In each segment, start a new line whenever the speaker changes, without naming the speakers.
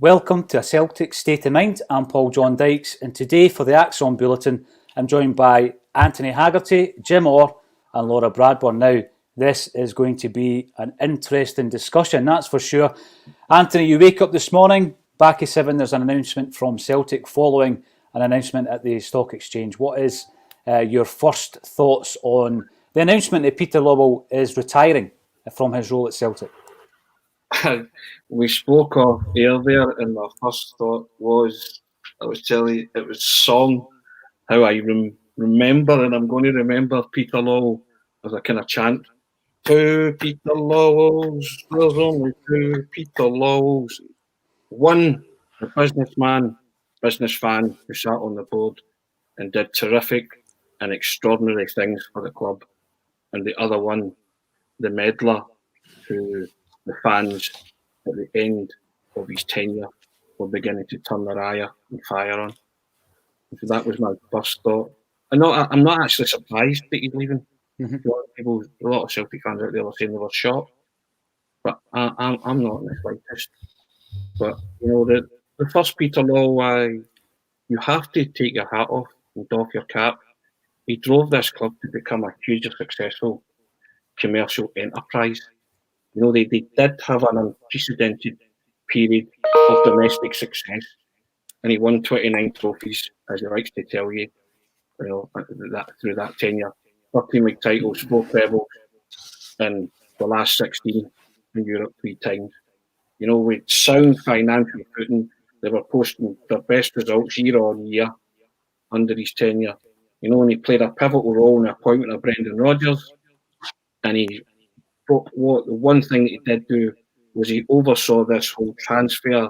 Welcome to A Celtic State of Mind. I'm Paul John Dykes, and today for the ACSOM Bulletin, I'm joined by Anthony Haggerty, Jim Orr, and Laura Bradburn. Now, this is going to be an interesting discussion, that's for sure. Anthony, you wake up this morning, back at 7, there's an announcement from Celtic following an announcement at the Stock Exchange. What is your first thoughts on the announcement that Peter Lawwell is retiring from his role at Celtic?
We spoke off air there, and my first thought was, I was telling you, it was song, how I remember, and I'm going to remember Peter Lawwell as a kind of chant. Two Peter Lawwells, there's only two Peter Lawwells. One, the businessman, business fan who sat on the board and did terrific and extraordinary things for the club. And the other one, the meddler who the fans at the end of his tenure were beginning to turn their ire and fire on. So that was my first thought. I'm not actually surprised that he's leaving. A lot of Celtic fans out there were saying they were shocked, but I'm not in the slightest. But the first Peter Lawwell, you have to take your hat off and doff your cap. He drove this club to become a hugely successful commercial enterprise. They did have an unprecedented period of domestic success, and he won 29 trophies, as he likes to tell you, that through that tenure. 13 league titles, 4 trebles, and the last 16 in Europe 3 times. With sound financial footing, they were posting their best results year on year under his tenure. And he played a pivotal role in the appointment of Brendan Rodgers, and the one thing that he did do was he oversaw this whole transfer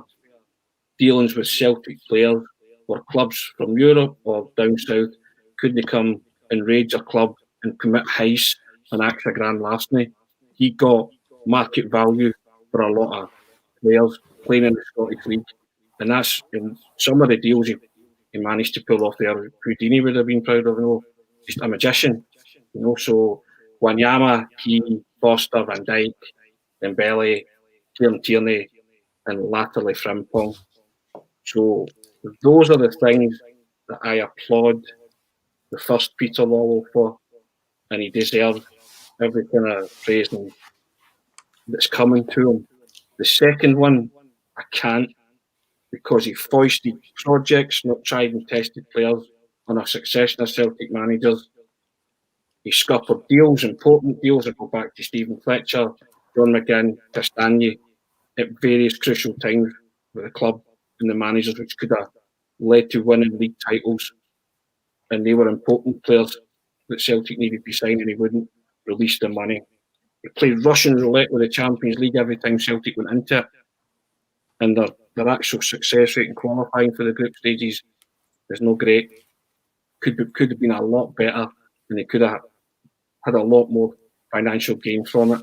dealings with Celtic players, where clubs from Europe or down south couldn't come and raid your club and commit heist and extra grand larceny. He got market value for a lot of players playing in the Scottish League, and that's in some of the deals he managed to pull off there. Houdini would have been proud of, just a magician, So Wanyama, Key, Foster, Van Dijk, Dembele, Kieran Tierney, and latterly Frimpong. So those are the things that I applaud the first Peter Lawwell for, and he deserves every kind of praise that's coming to him. The second one, I can't, because he foisted projects, not tried and tested players, on a succession of Celtic managers. He scuppered deals, important deals. I go back to Stephen Fletcher, John McGinn, Castagna, at various crucial times with the club and the managers, which could have led to winning league titles. And they were important players that Celtic needed to sign, and he wouldn't release the money. He played Russian roulette with the Champions League every time Celtic went into it. And their actual success rate in qualifying for the group stages is no great. Could have been a lot better, and he could have had a lot more financial gain from it.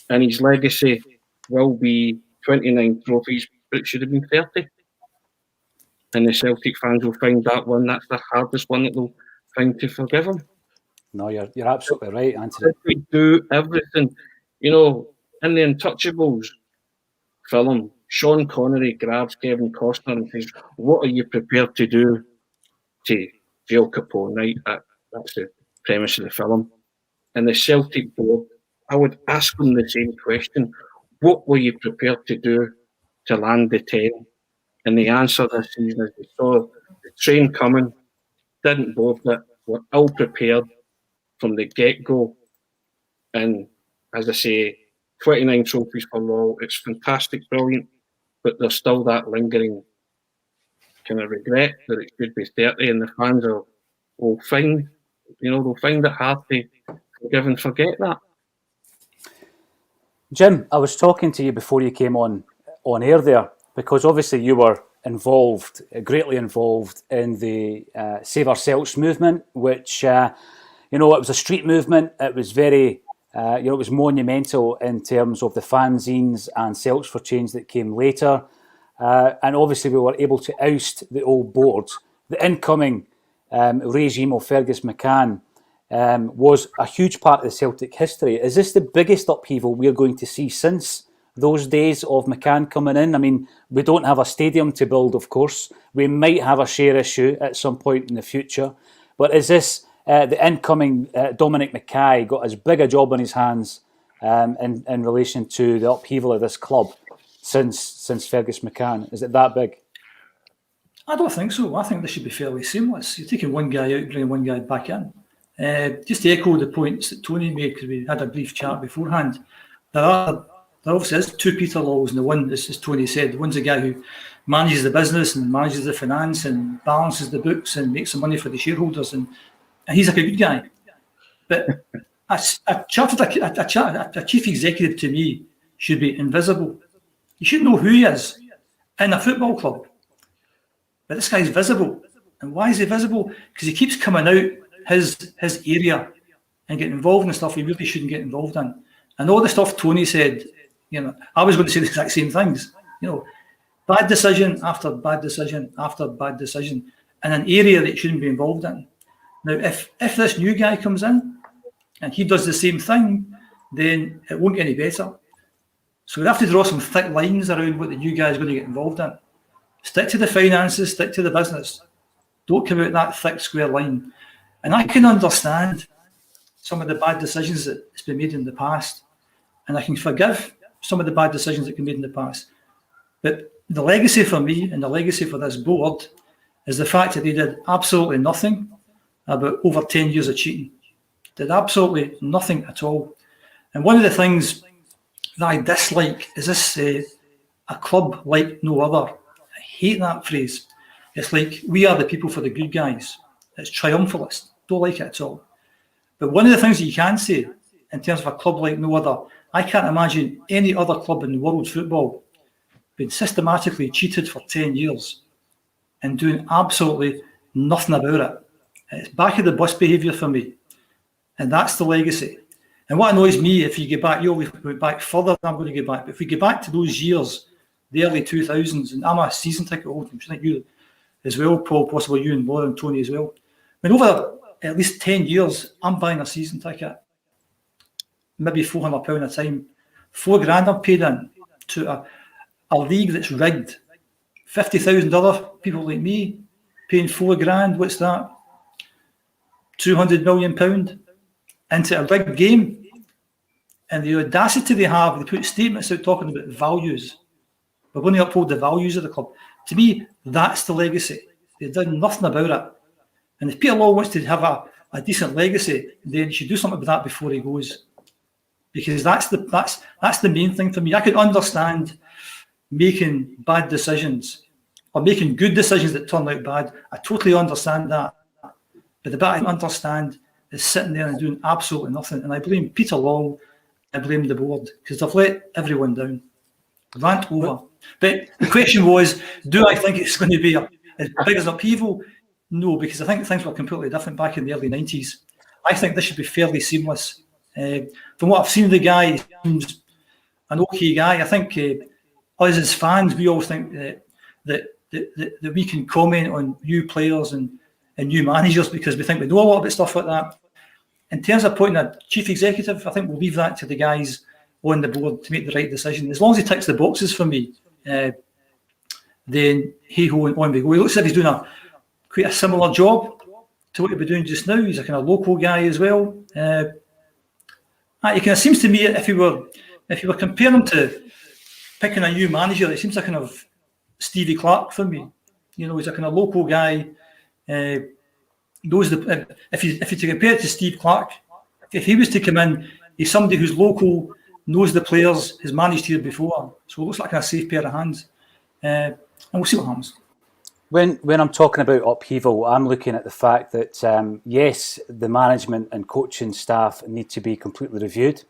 And his legacy will be 29 trophies, but it should have been 30. And the Celtic fans will find that one, that's the hardest one that they'll find to forgive him.
No, you're absolutely right, Anthony.
They do everything. In the Untouchables film, Sean Connery grabs Kevin Costner and says, "What are you prepared to do to Al Capone?" Right? That's the premise of the film. And the Celtic board, I would ask them the same question: what were you prepared to do to land the 10? And the answer this season is they saw the train coming, didn't board it, were ill prepared from the get-go. And as I say, 29 trophies for Lawwell, it's fantastic, brilliant, but there's still that lingering kind of regret that it should be 30, and the fans will find it hard to forgive and forget that.
Jim, I was talking to you before you came on air there, because obviously you were greatly involved in the Save Our Celts movement, which, it was a street movement. It was very, it was monumental in terms of the fanzines and Celts for Change that came later. And obviously we were able to oust the old board. The incoming regime of Fergus McCann was a huge part of the Celtic history. Is this the biggest upheaval we're going to see since those days of McCann coming in? I mean, we don't have a stadium to build, of course. We might have a share issue at some point in the future. But is this the incoming Dominic Mackay got as big a job on his hands in relation to the upheaval of this club since Fergus McCann? Is it that big?
I don't think so. I think this should be fairly seamless. You're taking one guy out, bringing one guy back in. Just to echo the points that Tony made, because we had a brief chat beforehand, there obviously is two Peter Lawwells, and the one, as Tony said, the one's a guy who manages the business and manages the finance and balances the books and makes some money for the shareholders, and he's like a good guy. But a chief executive to me should be invisible. You should know who he is in a football club. But this guy's visible. And why is he visible? Because he keeps coming out his area and getting involved in stuff he really shouldn't get involved in. And all the stuff Tony said, I was going to say the exact same things. Bad decision after bad decision after bad decision in an area that he shouldn't be involved in. Now, if this new guy comes in and he does the same thing, then it won't get any better. So we have to draw some thick lines around what the new guy is going to get involved in. Stick to the finances, stick to the business. Don't come out that thick square line. And I can understand some of the bad decisions that's been made in the past. And I can forgive some of the bad decisions that have been made in the past. But the legacy for me and the legacy for this board is the fact that they did absolutely nothing about over 10 years of cheating. Did absolutely nothing at all. And one of the things that I dislike is this, a club like no other. I hate that phrase. It's like, we are the people for the good guys. It's triumphalist. Don't like it at all. But one of the things that you can say in terms of a club like no other, I can't imagine any other club in world football being systematically cheated for 10 years and doing absolutely nothing about it. It's back of the bus behaviour for me. And that's the legacy. And what annoys me, if you get back, you always go back further than I'm going to get back. But if we get back to those years, the early 2000s, and I'm a season ticket holder, I think you as well, Paul, possibly you and Laura and Tony as well. I mean, over at least 10 years, I'm buying a season ticket, maybe £400 a time. $4,000 I'm paid in to a league that's rigged. 50,000 other people like me paying £4,000. What's that? £200 million into a rigged game. And the audacity they have, they put statements out talking about values. We're going to uphold the values of the club. To me, that's the legacy. They've done nothing about it. And if Peter Law wants to have a decent legacy, then he should do something with that before he goes. Because that's the main thing for me. I could understand making bad decisions or making good decisions that turn out bad. I totally understand that. But the bit I understand is sitting there and doing absolutely nothing. And I blame Peter Law, I blame the board, because they've let everyone down. Rant over. But the question was, do I think it's going to be as big as an upheaval? No, because I think things were completely different back in the early 90s. I think this should be fairly seamless. From what I've seen of the guy, he seems an okay guy. I think us as fans, we always think that we can comment on new players and new managers because we think we know a lot about stuff like that. In terms of appointing a chief executive, I think we'll leave that to the guys on the board to make the right decision. As long as he ticks the boxes for me, then hey-ho and on we go. He looks like he's doing quite a similar job to what he'll be doing just now. He's a kind of local guy as well. It kind of seems to me if you were comparing him to picking a new manager, it seems like kind of Stevie Clark for me. He's a kind of local guy. Knows if you to compare it to Steve Clark, if he was to come in, he's somebody who's local, knows the players, has managed here before, so it looks like a safe pair of hands. And we'll see what happens.
When I'm talking about upheaval, I'm looking at the fact that yes, the management and coaching staff need to be completely reviewed,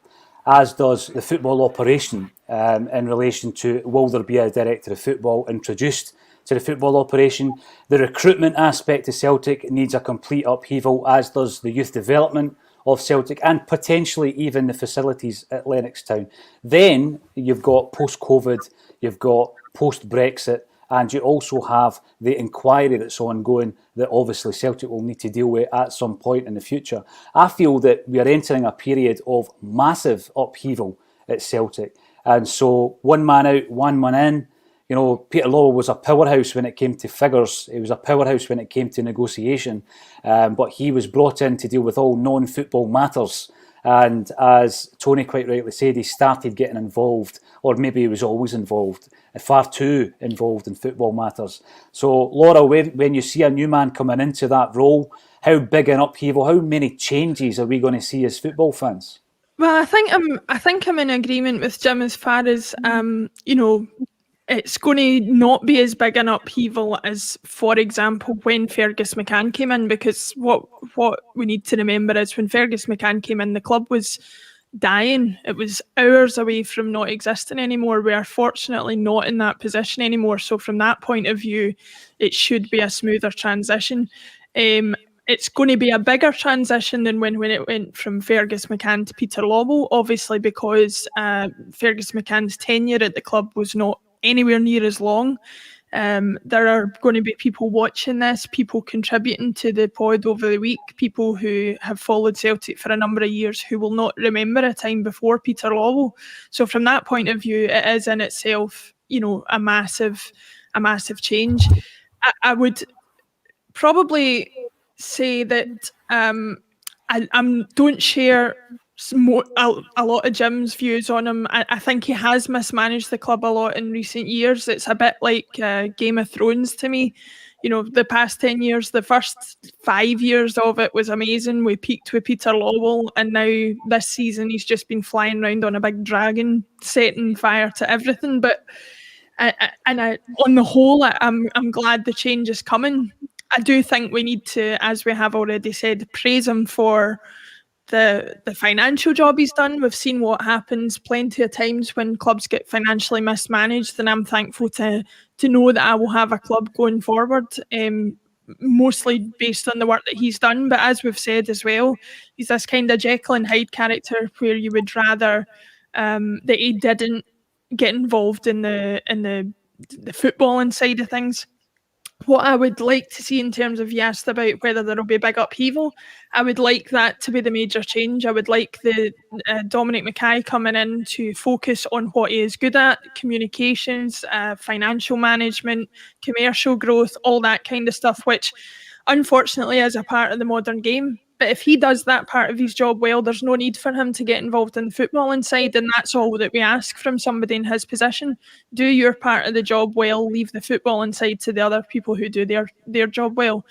as does the football operation in relation to will there be a director of football introduced to the football operation. The recruitment aspect of Celtic needs a complete upheaval, as does the youth development of Celtic and potentially even the facilities at Lennoxtown. Then you've got post-COVID, you've got post-Brexit, and you also have the inquiry that's ongoing that obviously Celtic will need to deal with at some point in the future. I feel that we are entering a period of massive upheaval at Celtic. And so one man out, one man in. You know, Peter Lawwell was a powerhouse when it came to figures. He was a powerhouse when it came to negotiation. But he was brought in to deal with all non-football matters. And as Tony quite rightly said, he started getting involved, or maybe he was always involved, far too involved in football matters. So, Laura, when you see a new man coming into that role, how big an upheaval, how many changes are we going to see as football fans?
Well, I think I'm in agreement with Jim as far as it's going to not be as big an upheaval as, for example, when Fergus McCann came in, because what we need to remember is when Fergus McCann came in, the club was dying. It was hours away from not existing anymore. We are fortunately not in that position anymore. So from that point of view, it should be a smoother transition. It's going to be a bigger transition than when it went from Fergus McCann to Peter Lawwell, obviously because Fergus McCann's tenure at the club was not anywhere near as long. There are going to be people watching this, people contributing to the pod over the week, people who have followed Celtic for a number of years who will not remember a time before Peter Lawwell. So from that point of view, it is in itself, a massive change. I would probably say that I don't share a lot of Jim's views on him. I think he has mismanaged the club a lot in recent years. It's a bit like Game of Thrones to me. The past 10 years, the first 5 years of it was amazing. We peaked with Peter Lawwell, and now this season he's just been flying around on a big dragon, setting fire to everything. But on the whole, I'm glad the change is coming. I do think we need to, as we have already said, praise him for the financial job he's done. We've seen what happens plenty of times when clubs get financially mismanaged, and I'm thankful to know that I will have a club going forward, mostly based on the work that he's done. But as we've said as well, he's this kind of Jekyll and Hyde character where you would rather that he didn't get involved in the footballing side of things. What I would like to see in terms of, you asked about whether there will be a big upheaval, I would like that to be the major change. I would like the Dominic Mackay coming in to focus on what he is good at: communications, financial management, commercial growth, all that kind of stuff, which unfortunately is a part of the modern game. But if he does that part of his job well, there's no need for him to get involved in the footballing side, and that's all that we ask from somebody in his position. Do your part of the job well, leave the footballing side to the other people who do their job well.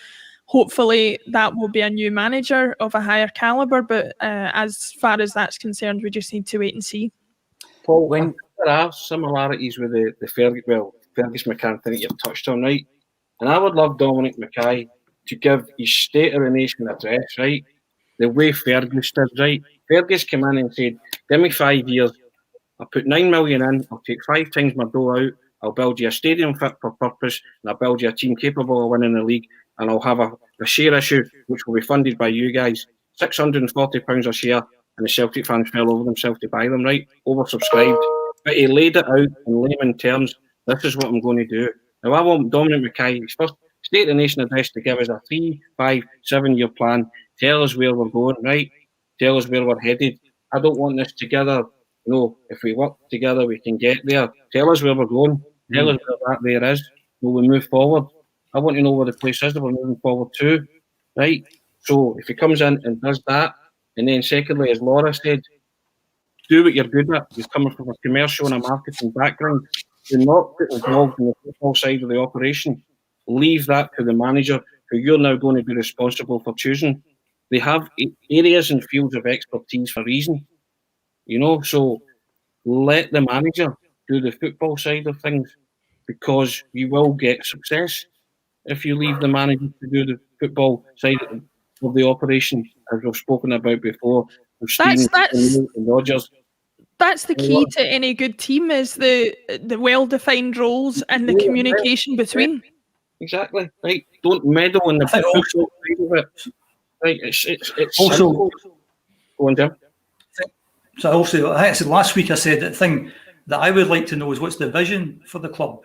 Hopefully that will be a new manager of a higher calibre, but as far as that's concerned, we just need to wait and see.
Paul, there are similarities with the Fergus McCann thing that you've touched on, right? And I would love Dominic Mackay to give his State of the Nation address, right? The way Fergus did, right? Fergus came in and said, give me 5 years, I'll put 9 million in, I'll take 5 times my dough out, I'll build you a stadium fit for purpose, and I'll build you a team capable of winning the league, and I'll have a share issue which will be funded by you guys. £640 a share, and the Celtic fans fell over themselves to buy them, right? Oversubscribed. But he laid it out in layman terms. This is what I'm going to do. Now, I want Dominic Mackay, his first State of the Nation address, to give us a 3, 5, 7 year plan. Tell us where we're going, right? Tell us where we're headed. I don't want this together. No, if we work together, we can get there. Tell us where we're going. Tell us where that there is. Will we move forward? I want to know where the place is that we're moving forward to, right? So if he comes in and does that, and then secondly, as Laura said, do what you're good at. You're coming from a commercial and a marketing background. Do not get involved in the football side of the operation. Leave that to the manager, who you're now going to be responsible for choosing. They have areas and fields of expertise for a reason, so let the manager do the football side of things, because you will get success if you leave the manager to do the football side of the operation, as we've spoken about before.
That's
and Rodgers.
That's the key to any good team, is the well-defined roles and the communication between.
Exactly, right. Don't meddle in the football side of it. Right, it's
also.
Go on, Jim.
So I said last week, I said the thing that I would like to know is what's the vision for the club.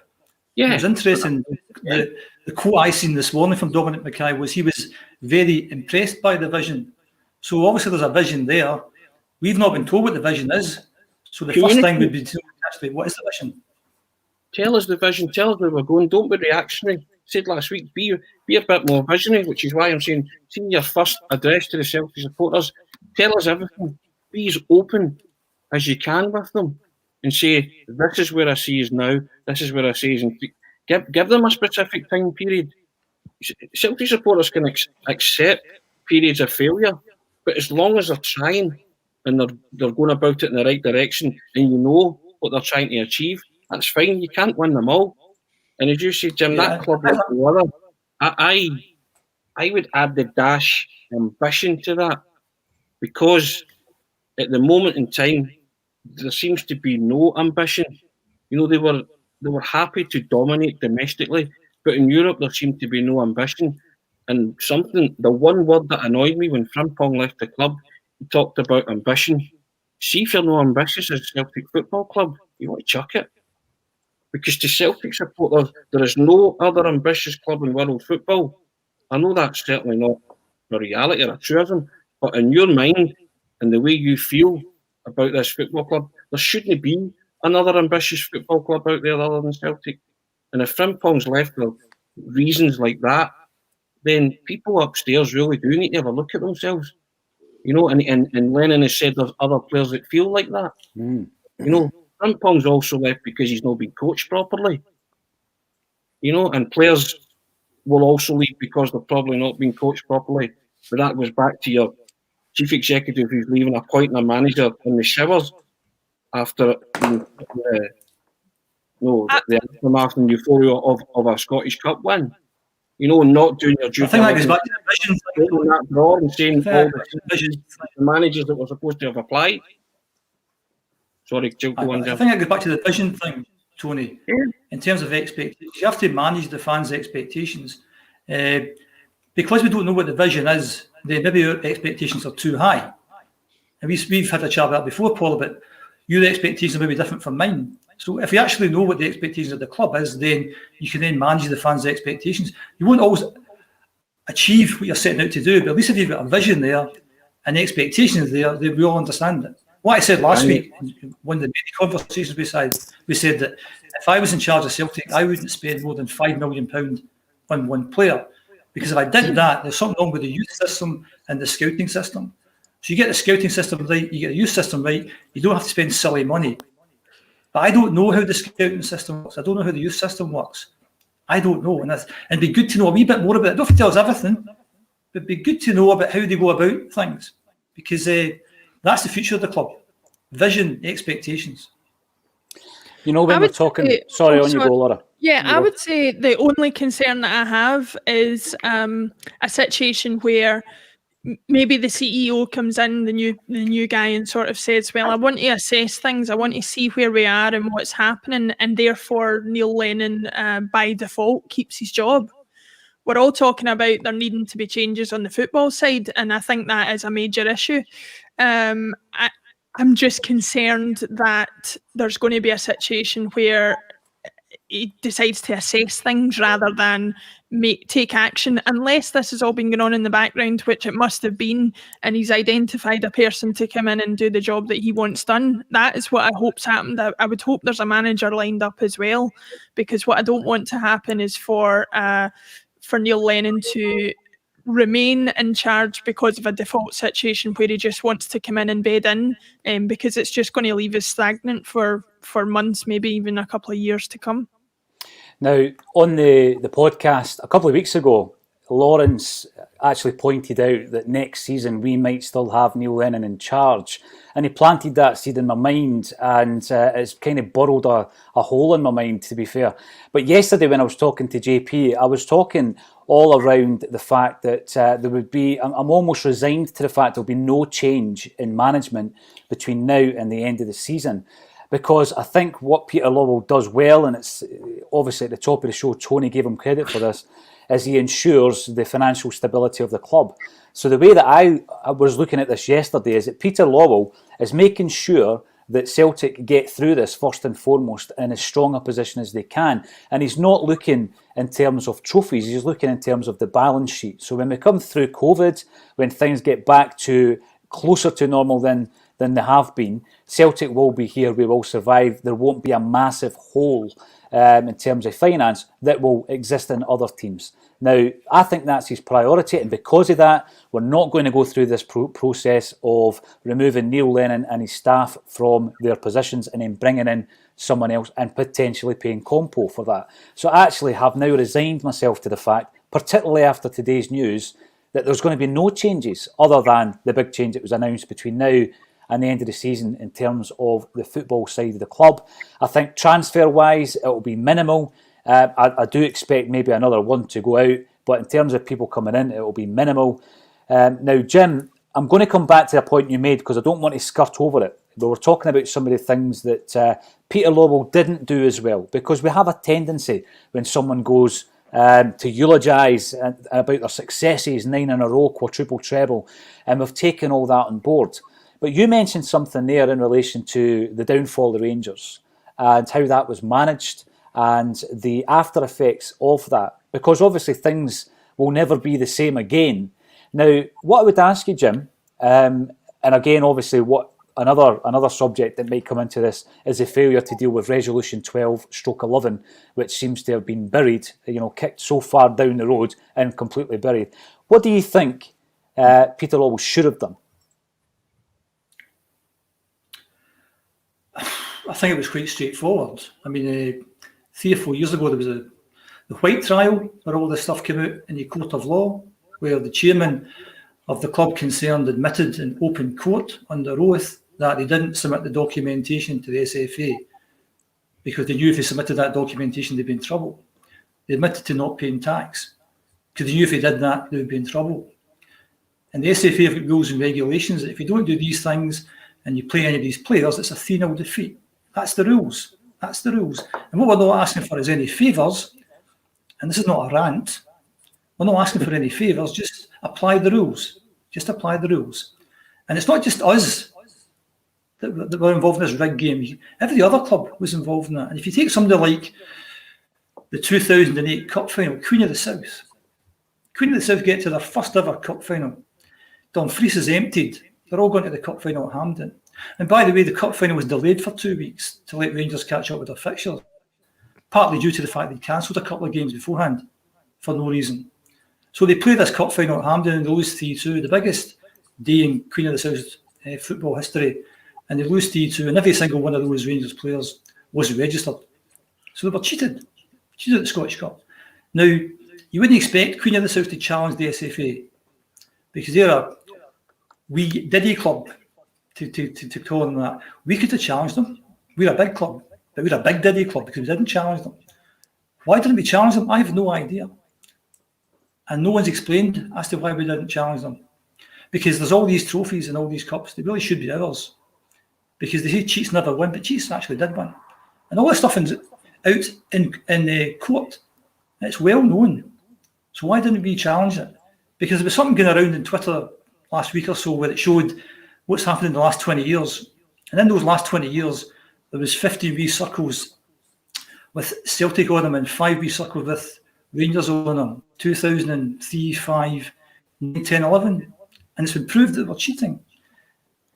Yeah,
it was interesting. The quote I seen this morning from Dominic Mackay was he was very impressed by the vision. So obviously there's a vision there. We've not been told what the vision is. So the first thing would be to actually, what is the vision?
Tell us the vision. Tell us where we're going. Don't be reactionary. Said last week, be a bit more visionary, which is why I'm saying, see your first address to the Celtic supporters. Tell us everything. Be as open as you can with them, and say, this is where I see is now. This is where I see is in. Give them a specific time period. Celtic supporters can accept periods of failure, but as long as they're trying and they're going about it in the right direction, and you know what they're trying to achieve, that's fine. You can't win them all. And as you say, Jim, that club like the other, I would add the dash ambition to that, because at the moment in time, there seems to be no ambition. You know, they were happy to dominate domestically, but in Europe there seemed to be no ambition. And the one word that annoyed me when Frimpong left the club, he talked about ambition. See, if you're not ambitious as Celtic Football Club, you want to chuck it. Because to Celtic supporters, there is no other ambitious club in world football. I know that's certainly not a reality or a truism, but in your mind and the way you feel about this football club, there shouldn't be another ambitious football club out there other than Celtic. And if Frimpong's left for reasons like that, then people upstairs really do need to have a look at themselves. You know, and Lennon has said there's other players that feel like that. You know, Frimpong's also left because he's not been coached properly. You know, and players will also leave because they're probably not being coached properly. But that goes back to your chief executive who's leaving, appointing a manager in the showers after the aftermath and euphoria of a Scottish Cup win. You know, not doing your duty.
I think that goes back to the vision
thing. That draw and saying all the managers that were supposed to have applied. Sorry, Jill, go on there.
I think that goes back to the vision thing, Tony. Yeah. In terms of expectations, you have to manage the fans' expectations. Because we don't know what the vision is, then maybe our expectations are too high. And we've had a chat about that before, Paul, but your expectations may be different from mine. So if you actually know what the expectations of the club is, then you can then manage the fans' expectations. You won't always achieve what you're setting out to do, but at least if you've got a vision there and the expectations there, then we all understand it. What I said last week, one of the many conversations we said that if I was in charge of Celtic, I wouldn't spend more than £5 million on one player. Because if I did that, there's something wrong with the youth system and the scouting system. So you get the scouting system right, you get the youth system right, you don't have to spend silly money. But I don't know how the scouting system works. I don't know how the youth system works. I don't know. And it'd be good to know a wee bit more about it. Don't have to tell us everything, but it'd be good to know about how they go about things. Because that's the future of the club. Vision, expectations.
You know, when we're talking... Sorry, on you go, Laura.
Yeah, I would say the only concern that I have is a situation where maybe the CEO comes in, the new guy, and sort of says, well, I want to assess things, I want to see where we are and what's happening, and therefore Neil Lennon by default keeps his job. We're all talking about there needing to be changes on the football side, and I think that is a major issue. I'm just concerned that there's going to be a situation where he decides to assess things rather than take action, unless this has all been going on in the background, which it must have been, and he's identified a person to come in and do the job that he wants done. That is what I hope's happened. I would hope there's a manager lined up as well, because what I don't want to happen is for Neil Lennon to remain in charge because of a default situation where he just wants to come in and bed in, because it's just going to leave us stagnant for months, maybe even a couple of years to come.
Now, on the podcast a couple of weeks ago, Lawrence actually pointed out that next season we might still have Neil Lennon in charge. And he planted that seed in my mind, and it's kind of burrowed a hole in my mind, to be fair. But yesterday when I was talking to JP, I was talking all around the fact that there would be, I'm almost resigned to the fact there'll be no change in management between now and the end of the season. Because I think what Peter Lawwell does well, and it's obviously at the top of the show, Tony gave him credit for this, is he ensures the financial stability of the club. So the way that I was looking at this yesterday is that Peter Lawwell is making sure that Celtic get through this first and foremost in as strong a position as they can. And he's not looking in terms of trophies, he's looking in terms of the balance sheet. So when we come through COVID, when things get back to closer to normal than than they have been. Celtic will be here, we will survive. There won't be a massive hole in terms of finance that will exist in other teams. Now, I think that's his priority, and because of that, we're not going to go through this process of removing Neil Lennon and his staff from their positions and then bringing in someone else and potentially paying compo for that. So I actually have now resigned myself to the fact, particularly after today's news, that there's going to be no changes other than the big change that was announced between now and the end of the season in terms of the football side of the club. I think transfer-wise, it will be minimal. I do expect maybe another one to go out, but in terms of people coming in, it will be minimal. Now, Jim, I'm going to come back to a point you made because I don't want to skirt over it. We were talking about some of the things that Peter Lawwell didn't do as well, because we have a tendency when someone goes to eulogise about their successes, 9 in a row, quadruple treble, and we've taken all that on board. But you mentioned something there in relation to the downfall of the Rangers and how that was managed and the after effects of that, because obviously things will never be the same again. Now, what I would ask you, Jim, and again, obviously, what another subject that might come into this is the failure to deal with Resolution 12/11, which seems to have been buried, kicked so far down the road and completely buried. What do you think Peter Lawwell should have done?
I think it was quite straightforward. I mean, 3 or 4 years ago, there was the White trial where all this stuff came out in the court of law, where the chairman of the club concerned admitted in open court under oath that they didn't submit the documentation to the SFA because they knew if they submitted that documentation, they'd be in trouble. They admitted to not paying tax because they knew if they did that, they would be in trouble. And the SFA have got rules and regulations that if you don't do these things and you play any of these players, it's a 3-0 defeat. That's the rules. That's the rules. And what we're not asking for is any favours, and this is not a rant, we're not asking for any favours, just apply the rules. Just apply the rules. And it's not just us that were involved in this rigged game. Every other club was involved in that. And if you take somebody like the 2008 Cup final, Queen of the South. Queen of the South get to their first ever Cup final. Dumfries is emptied. They're all going to the Cup final at Hampden. And by the way, the Cup final was delayed for 2 weeks to let Rangers catch up with their fixtures, partly due to the fact they'd cancelled a couple of games beforehand for no reason. So they play this Cup final at Hampden and they lose 3-2, the biggest day in Queen of the South football history. And they lose 3-2, and every single one of those Rangers players was registered. So they were cheated at the Scottish Cup. Now, you wouldn't expect Queen of the South to challenge the SFA because they're a wee Diddy club, to call them that. We could have challenged them. We're a big club, but we're a big Diddy club because we didn't challenge them. Why didn't we challenge them? I have no idea. And no one's explained as to why we didn't challenge them. Because there's all these trophies and all these cups, they really should be ours. Because they say cheats never win, but cheats actually did win. And all this stuff is out in the court. It's well known. So why didn't we challenge it? Because there was something going around on Twitter last week or so where it showed what's happened in the last 20 years. And in those last 20 years, there was 15 wee circles with Celtic on them and 5 wee circles with Rangers on them. 2003, 5, 9, 10, 11. And it's been proved that we're cheating.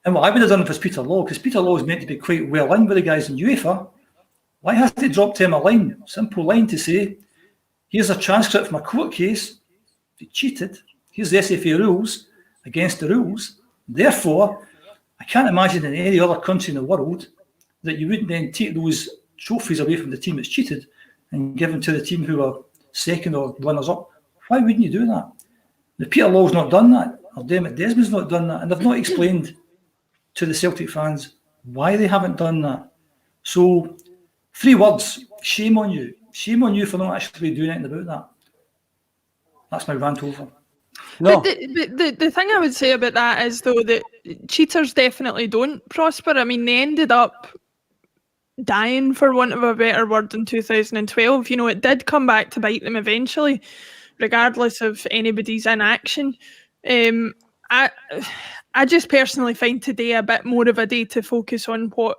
And what I would have done if it was Peter Law, because Peter Law is meant to be quite well in with the guys in UEFA, why hasn't he dropped him a line, simple line to say, here's a transcript from a court case, they cheated, here's the SFA rules, against the rules, therefore, I can't imagine in any other country in the world that you wouldn't then take those trophies away from the team that's cheated and give them to the team who are second or runners-up. Why wouldn't you do that? The Peter Law's not done that, or Dermot Desmond's not done that, and they've not explained to the Celtic fans why they haven't done that. So, 3 words, shame on you. Shame on you for not actually doing anything about that. That's my rant over.
No. But the thing I would say about that is, though, that cheaters definitely don't prosper. I mean, they ended up dying, for want of a better word, in 2012. You know, it did come back to bite them eventually, regardless of anybody's inaction. I just personally find today a bit more of a day to focus on what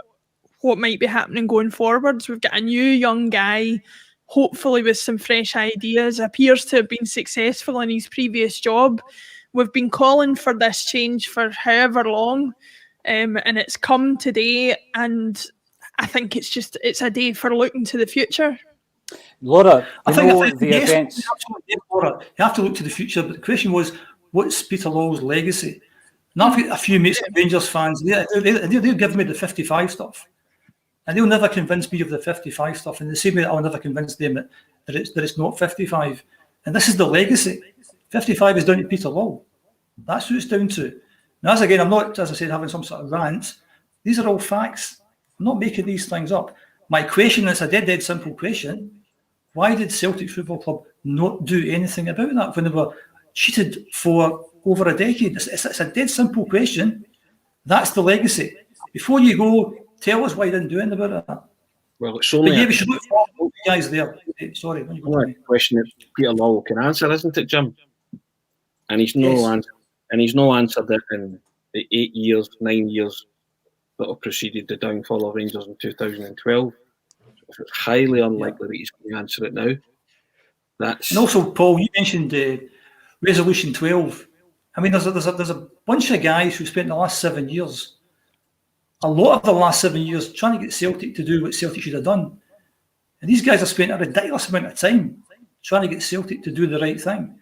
might be happening going forwards. We've got a new young guy, hopefully with some fresh ideas, appears to have been successful in his previous job. We've been calling for this change for however long. and it's come today, and I think it's a day for looking to the future.
Laura,
I think
the
yes,
events.
absolutely, Laura, you have to look to the future, but the question was, what's Peter Lawwell's legacy? And I've got a few mates of Rangers fans, they'll give me the 55 stuff. And they'll never convince me of the 55 stuff, in the same way that I'll never convince them that it's not 55. And this is the legacy. 55 is down to Peter Lawwell. That's who it's down to. Now, as again, I'm not, as I said, having some sort of rant. These are all facts. I'm not making these things up. My question is a dead simple question. Why did Celtic Football Club not do anything about that when they were cheated for over a decade? It's a dead simple question. That's the legacy. Before you go, tell us why you didn't do anything about it.
Well, it's only
we should look for you guys there. Sorry.
a question that Peter Lawwell can answer, isn't it, Jim? And he's no answered it in the 9 years that have preceded the downfall of Rangers in 2012. It's highly unlikely that he's going to answer it now.
And also, Paul, you mentioned Resolution 12. I mean, there's a bunch of guys who spent the last 7 years, a lot of the last 7 years, trying to get Celtic to do what Celtic should have done. And these guys have spent a ridiculous amount of time trying to get Celtic to do the right thing.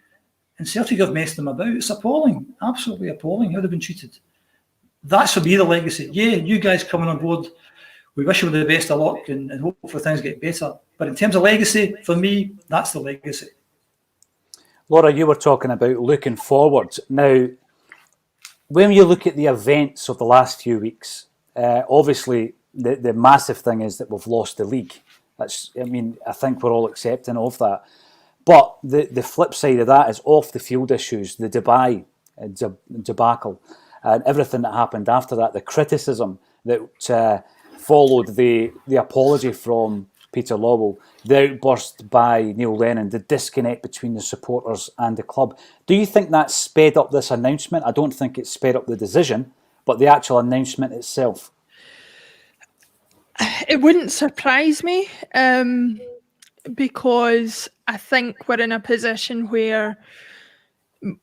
And Celtic have messed them about. It's appalling, absolutely appalling how they've been treated. That's for me the legacy. Yeah, you guys coming on board, we wish you the best of luck and hopefully things get better. But in terms of legacy, for me, that's the legacy.
Laura, you were talking about looking forward. Now, when you look at the events of the last few weeks, obviously the massive thing is that we've lost the league. I think we're all accepting of that. But the flip side of that is off the field issues, the Dubai debacle, and everything that happened after that, the criticism that followed the apology from Peter Lawwell, the outburst by Neil Lennon, the disconnect between the supporters and the club. Do you think that sped up this announcement? I don't think it sped up the decision, but the actual announcement itself.
It wouldn't surprise me, because I think we're in a position where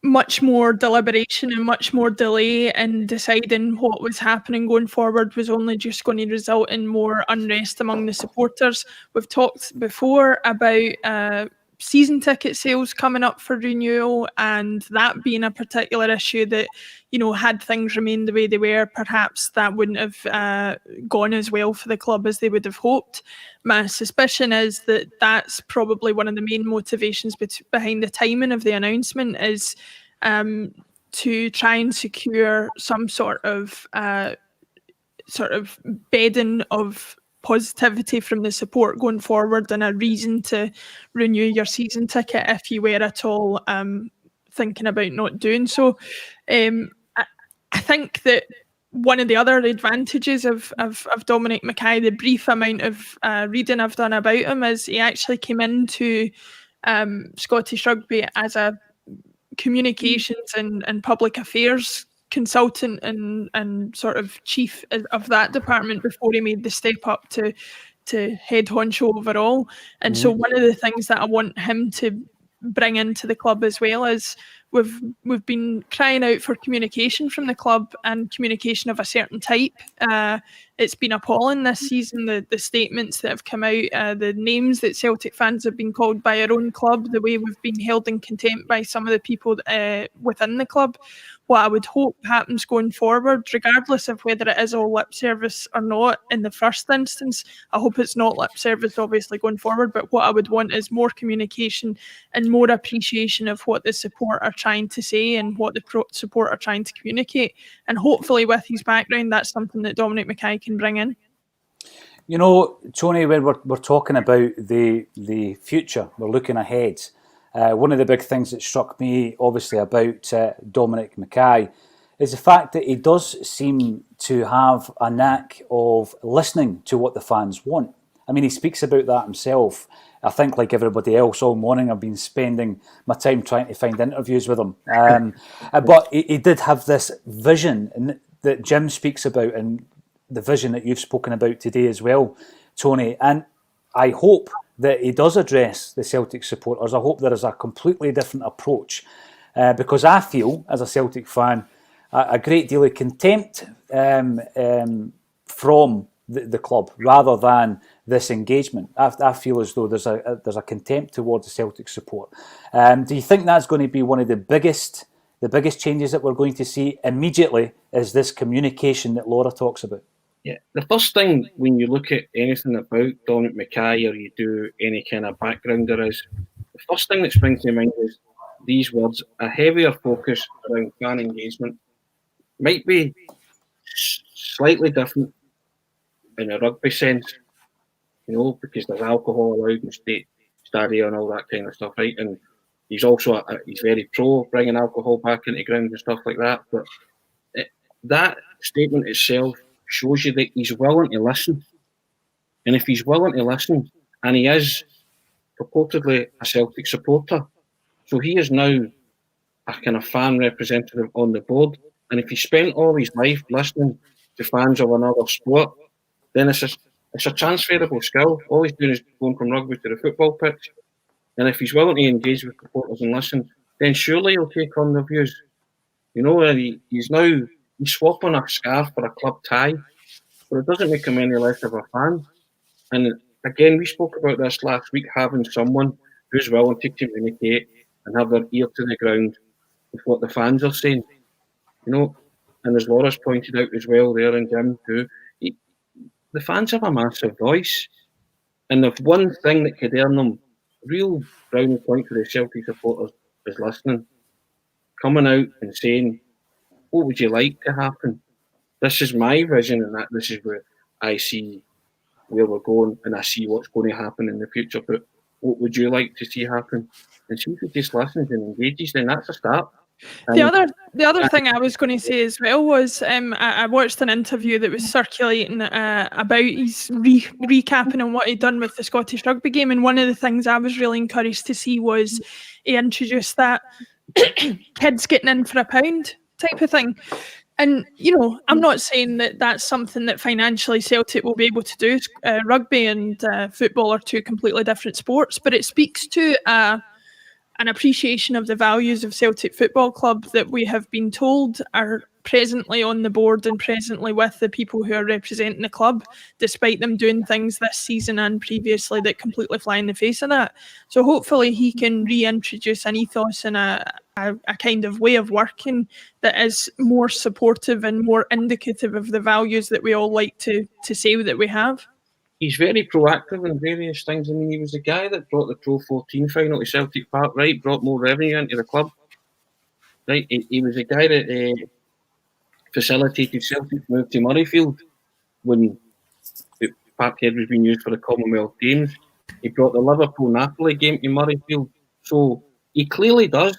much more deliberation and much more delay in deciding what was happening going forward was only just going to result in more unrest among the supporters. We've talked before about season ticket sales coming up for renewal, and that being a particular issue that, had things remained the way they were, perhaps that wouldn't have gone as well for the club as they would have hoped. My suspicion is that that's probably one of the main motivations behind the timing of the announcement, is to try and secure some sort of bedding of positivity from the support going forward and a reason to renew your season ticket if you were at all thinking about not doing so. I think that one of the other advantages of Dominic Mackay, the brief amount of reading I've done about him, is he actually came into Scottish Rugby as a communications and public affairs consultant and sort of chief of that department before he made the step up to head honcho overall. And so one of the things that I want him to bring into the club as well is we've been crying out for communication from the club, and communication of a certain type. It's been appalling this season, the statements that have come out, the names that Celtic fans have been called by our own club, the way we've been held in contempt by some of the people within the club. What I would hope happens going forward, regardless of whether it is all lip service or not in the first instance, I hope it's not lip service obviously going forward, but what I would want is more communication and more appreciation of what the support are trying to say and what the support are trying to communicate. And hopefully with his background, that's something that Dominic Mackay can bring in.
Tony, when we're talking about the future, we're looking ahead. One of the big things that struck me, obviously, about Dominic Mackay is the fact that he does seem to have a knack of listening to what the fans want. I mean, he speaks about that himself. I think, like everybody else, all morning I've been spending my time trying to find interviews with him. But he did have this vision that Jim speaks about, and the vision that you've spoken about today as well, Tony. And I hope that he does address the Celtic supporters. I hope there is a completely different approach, because I feel, as a Celtic fan, a great deal of contempt from the club rather than this engagement. I feel as though there's a contempt towards the Celtic support. Do you think that's going to be one of the biggest changes that we're going to see immediately? Is this communication that Laura talks about?
Yeah, the first thing when you look at anything about Dominic Mackay or you do any kind of background there is, the first thing that springs to mind is these words: a heavier focus around fan engagement. Might be slightly different in a rugby sense, because there's alcohol allowed in state stadia and all that kind of stuff, right? And he's also he's very pro bringing alcohol back into ground and stuff like that. But that statement itself shows you that he's willing to listen. And if he's willing to listen, and he is purportedly a Celtic supporter, so he is now a kind of fan representative on the board. And if he spent all his life listening to fans of another sport, then it's a transferable skill. All he's doing is going from rugby to the football pitch. And if he's willing to engage with supporters and listen, then surely he'll take on the views. And he's swapping a scarf for a club tie, but it doesn't make him any less of a fan. And again, we spoke about this last week, having someone who's willing to communicate and have their ear to the ground with what the fans are saying. And as Laura's pointed out as well there, and Jim too, the fans have a massive voice. And if one thing that could earn them real brownie point for the Celtic supporters is listening, coming out and saying, what would you like to happen? This is my vision, and this is where I see where we're going, and I see what's going to happen in the future. But what would you like to see happen? And see if he just listens and engages, then that's a start.
The other thing I was going to say as well was I watched an interview that was circulating about his recapping on what he'd done with the Scottish rugby game, and one of the things I was really encouraged to see was he introduced that kids getting in for £1 type of thing. And, I'm not saying that that's something that financially Celtic will be able to do. Rugby and football are two completely different sports, but it speaks to an appreciation of the values of Celtic Football Club that we have been told are presently on the board and presently with the people who are representing the club, despite them doing things this season and previously that completely fly in the face of that. So hopefully he can reintroduce an ethos and a kind of way of working that is more supportive and more indicative of the values that we all like to say that we have.
He's very proactive in various things. I mean, he was the guy that brought the Pro 14 final to Celtic Park, right? Brought more revenue into the club, right? He was the guy that facilitated Celtic's move to Murrayfield when the Parkhead was being used for the Commonwealth Games. He brought the Liverpool-Napoli game to Murrayfield. So he clearly does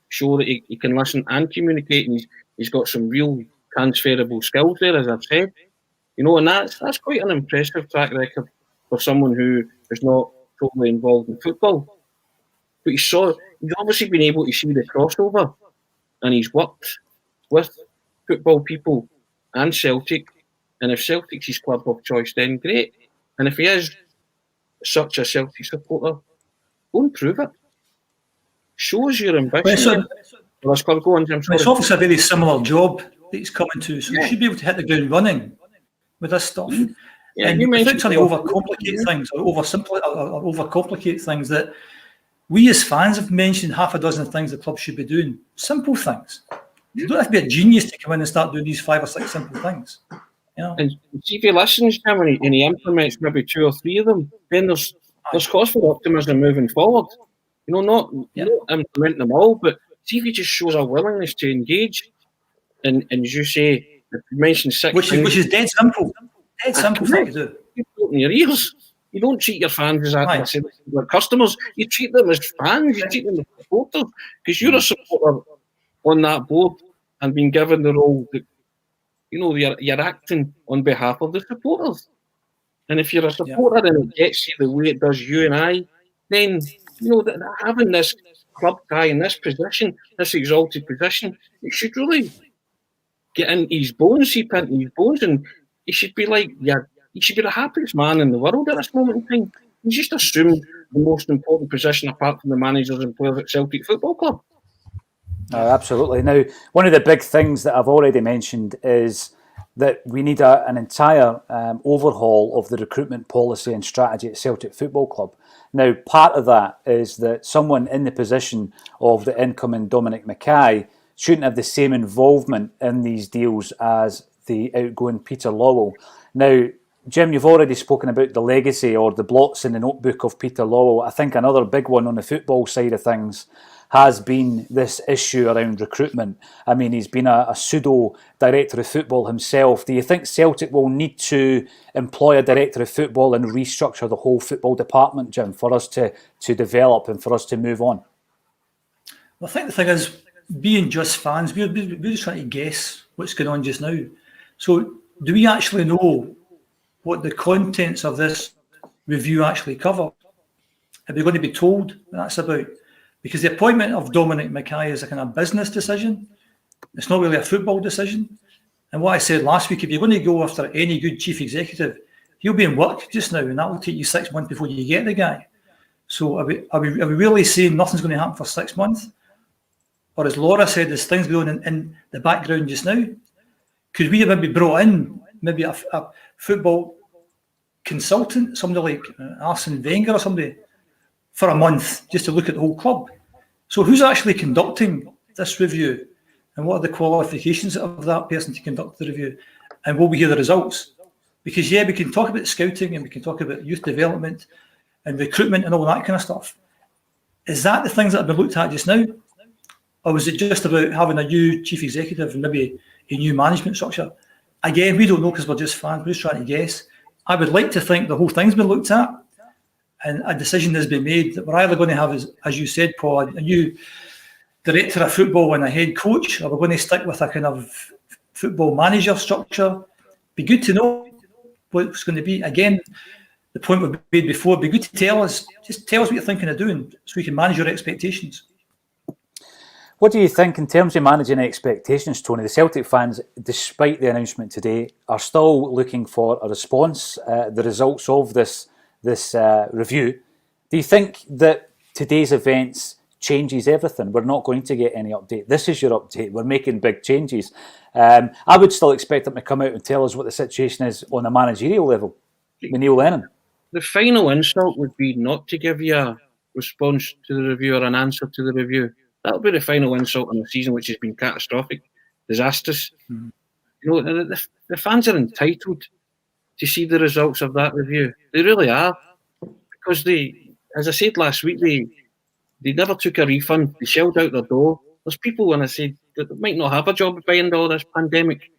show that he can listen and communicate, and he's got some real transferable skills there, as I've said. And that's quite an impressive track record for someone who is not totally involved in football. But he's obviously been able to see the crossover, and he's worked with football people and Celtic. And if Celtic's his club of choice, then great. And if he is such a Celtic supporter, go and prove it. Show us your ambition. Go on, Jim.
It's obviously a very similar job that he's coming to, so he should be able to hit the ground running with this stuff.
Yeah,
and potentially overcomplicate things or overcomplicate things that we as fans have mentioned half a dozen things the club should be doing. Simple things. You don't have to be a genius to come in and start doing these 5 or 6 simple things.
And see if he listens, Jim, and he implements maybe 2 or 3 of them, then there's cause for optimism moving forward. Not implementing them all, but see if he just shows a willingness to engage. And as you say, you mentioned 6
which is dead simple. Dead simple thing to do.
You open your ears. You don't treat your fans as like customers. You treat them as fans. You treat them as supporters, because you're a supporter on that board and being given the role that you're acting on behalf of the supporters. And if you're a supporter and it gets you the way it does you and I, then having this club guy in this position, this exalted position, it should really get in his bones, seep into his bones, and he should be like, he should be the happiest man in the world at this moment in time. He's just assumed the most important position apart from the managers and players at Celtic Football Club.
Absolutely. Now, one of the big things that I've already mentioned is that we need an entire overhaul of the recruitment policy and strategy at Celtic Football Club. Now, part of that is that someone in the position of the incoming Dominic Mackay shouldn't have the same involvement in these deals as the outgoing Peter Lawwell. Now, Jim, you've already spoken about the legacy or the blots in the notebook of Peter Lawwell. I think another big one on the football side of things has been this issue around recruitment. I mean, he's been a pseudo director of football himself. Do you think Celtic will need to employ a director of football and restructure the whole football department, Jim, for us to develop and for us to move on?
Well, I think the thing is, being just fans, we're just trying to guess what's going on just now. So do we actually know what the contents of this review actually cover? Are we going to be told what that's about? Because the appointment of Dominic Mackay is a kind of business decision. It's not really a football decision. And what I said last week, if you're going to go after any good chief executive, he'll be in work just now, and that will take you 6 months before you get the guy. So are we really saying nothing's going to happen for 6 months? Or as Laura said, there's things going on in the background just now. Could we have maybe brought in maybe a football consultant, somebody like Arsene Wenger or somebody, for a month just to look at the whole club? So who's actually conducting this review, and what are the qualifications of that person to conduct the review, and will we hear the results? Because we can talk about scouting and we can talk about youth development and recruitment and all that kind of stuff. Is that the things that have been looked at just now, or was it just about having a new chief executive and maybe a new management structure? Again, we don't know because we're just fans. We're just trying to guess. I would like to think the whole thing's been looked at and a decision has been made that we're either going to have, as you said, Paul, a new director of football and a head coach, or we're going to stick with a kind of football manager structure. Be good to know what it's going to be. Again, the point we've made before, be good to tell us what you're thinking of doing so we can manage your expectations.
What do you think in terms of managing expectations, Tony? The Celtic fans, despite the announcement today, are still looking for a response, the results of this review. Do you think that today's events changes everything? We're not going to get any update. This is your update. We're making big changes. I would still expect them to come out and tell us what the situation is on a managerial level with Neil Lennon.
The final insult would be not to give you a response to the review or an answer to the review. That'll be the final insult on a season which has been catastrophic, disastrous. Mm-hmm. You know, the fans are entitled to see the results of that review. They really are, because as I said last week, they never took a refund. They shelled out their door. There's people, when I said, that might not have a job at the end of all this pandemic.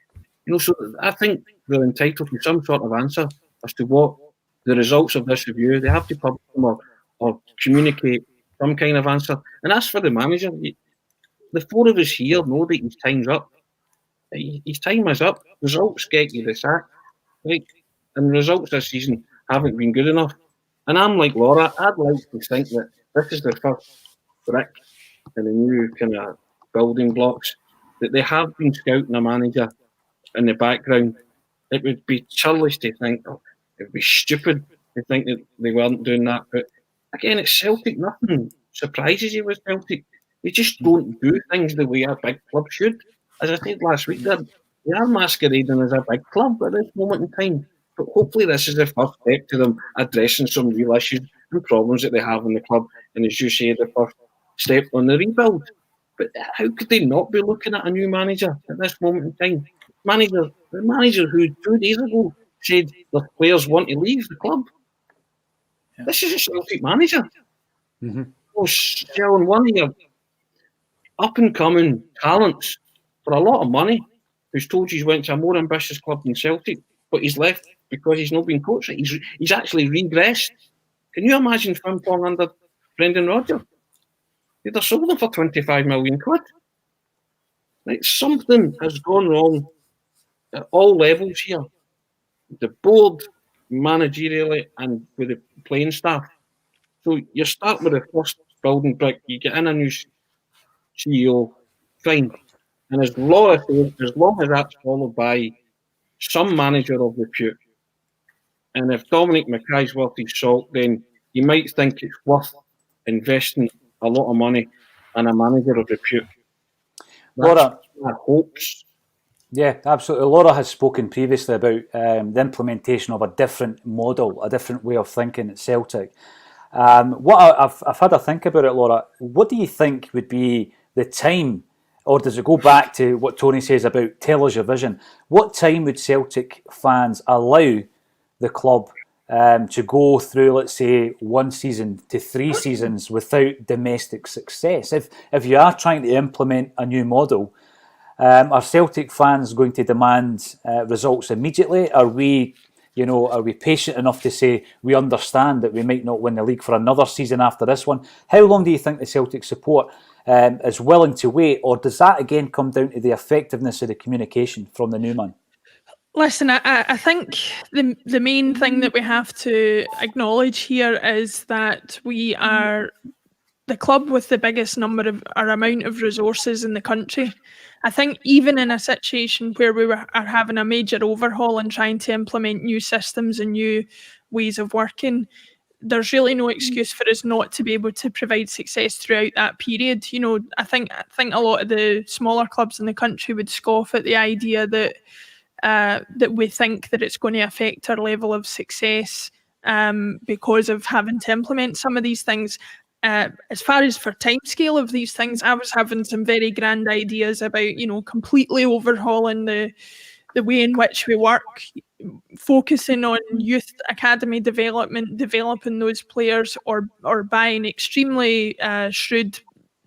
You know, so I think they're entitled to some sort of answer as to what the results of this review. They have to publish them or communicate some kind of answer. And as for the manager, the four of us here know that his time's up. His time is up. Results get you the sack. Right? And the results this season haven't been good enough. And I'm like Laura, I'd like to think that this is the first brick in the new kind of building blocks, that they have been scouting a manager in the background. It would be churlish to think, it would be stupid to think that they weren't doing that. But again, it's Celtic. Nothing surprises you with Celtic. They just don't do things the way a big club should. As I said last week, they are masquerading as a big club at this moment in time. But hopefully this is the first step to them addressing some real issues and problems that they have in the club. And as you say, the first step on the rebuild. But how could they not be looking at a new manager at this moment in time? The manager who 2 days ago said the players want to leave the club. Yeah. This is a Celtic manager. Mm-hmm. Selling one of your up-and-coming talents for a lot of money, who's told you he's went to a more ambitious club than Celtic, but he's left because he's not been coached. He's actually regressed. Can you imagine Frimpong under Brendan Rodgers? They'd have sold him for 25 million quid. Like, something has gone wrong at all levels here. The board, managerially, and with the playing staff. So you start with the first building brick, you get in a new CEO, fine. And as Laura says, as long as that's followed by some manager of repute, and if Dominic Mackay's worth his salt, then you might think it's worth investing a lot of money in a manager of repute.
Laura,
our hopes.
yeah, absolutely. Laura has spoken previously about the implementation of a different model, a different way of thinking at Celtic. I've had a think about it, Laura. What do you think would be the time, or does it go back to what Tony says about tell us your vision? What time would Celtic fans allow the club to go through, let's say, 1 season to 3 seasons without domestic success? If you are trying to implement a new model, are Celtic fans going to demand results immediately? Are we patient enough to say we understand that we might not win the league for another season after this one? How long do you think the Celtic support is willing to wait, or does that again come down to the effectiveness of the communication from the new man?
Listen, I think the main thing that we have to acknowledge here is that we are the club with the biggest number of or amount of resources in the country. I think even in a situation where are having a major overhaul and trying to implement new systems and new ways of working, there's really no excuse for us not to be able to provide success throughout that period. I think a lot of the smaller clubs in the country would scoff at the idea that we think that it's going to affect our level of success because of having to implement some of these things. As far as for timescale of these things, I was having some very grand ideas about, completely overhauling the way in which we work, focusing on youth academy development, developing those players, or buying extremely shrewd,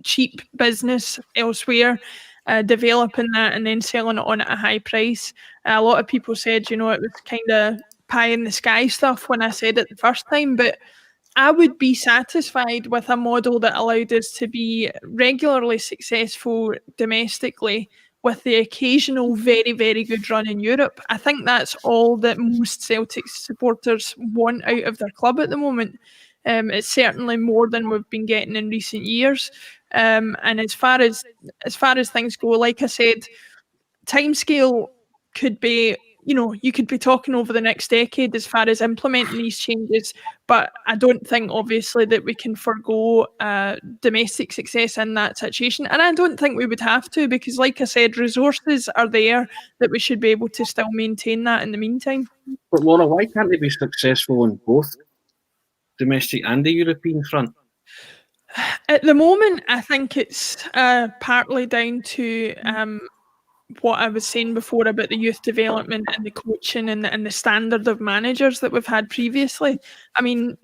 cheap business elsewhere, developing that and then selling it on at a high price. A lot of people said, it was kind of pie in the sky stuff when I said it the first time, but I would be satisfied with a model that allowed us to be regularly successful domestically with the occasional very, very good run in Europe. I think that's all that most Celtic supporters want out of their club at the moment. It's certainly more than we've been getting in recent years. And as far as things go, like I said, timescale could be, you could be talking over the next decade as far as implementing these changes, but I don't think obviously that we can forgo domestic success in that situation, and I don't think we would have to, because like I said, resources are there that we should be able to still maintain that in the meantime.
But Laura, why can't they be successful on both domestic and the European front?
At the moment, I think it's partly down to what I was saying before about the youth development and the coaching and the standard of managers that we've had previously. I mean,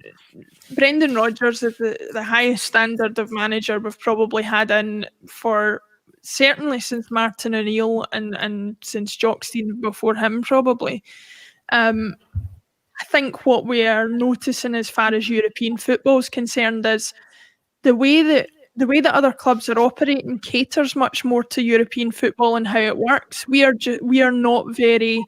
Brendan Rodgers is the highest standard of manager we've probably had in for certainly since Martin O'Neill and since Jock Stein before him, probably. I think what we are noticing as far as European football is concerned is the way that other clubs are operating caters much more to European football and how it works. We are not very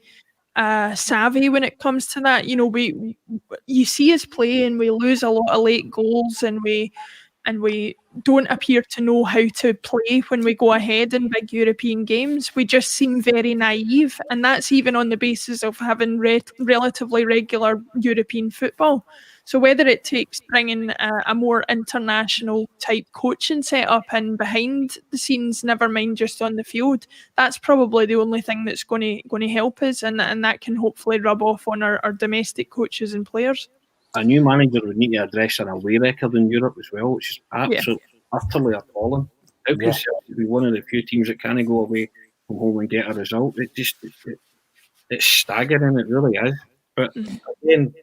savvy when it comes to that. You see us play and we lose a lot of late goals, and we don't appear to know how to play when we go ahead in big European games. We just seem very naive, and that's even on the basis of having relatively regular European football. So whether it takes bringing a more international type coaching setup in behind the scenes, never mind just on the field, that's probably the only thing that's going to help us, and that can hopefully rub off on our domestic coaches and players.
A new manager would need to address an away record in Europe as well, which is absolutely utterly appalling. How can Celtic be one of the few teams that can't go away from home and get a result? It's staggering, it really is. But again,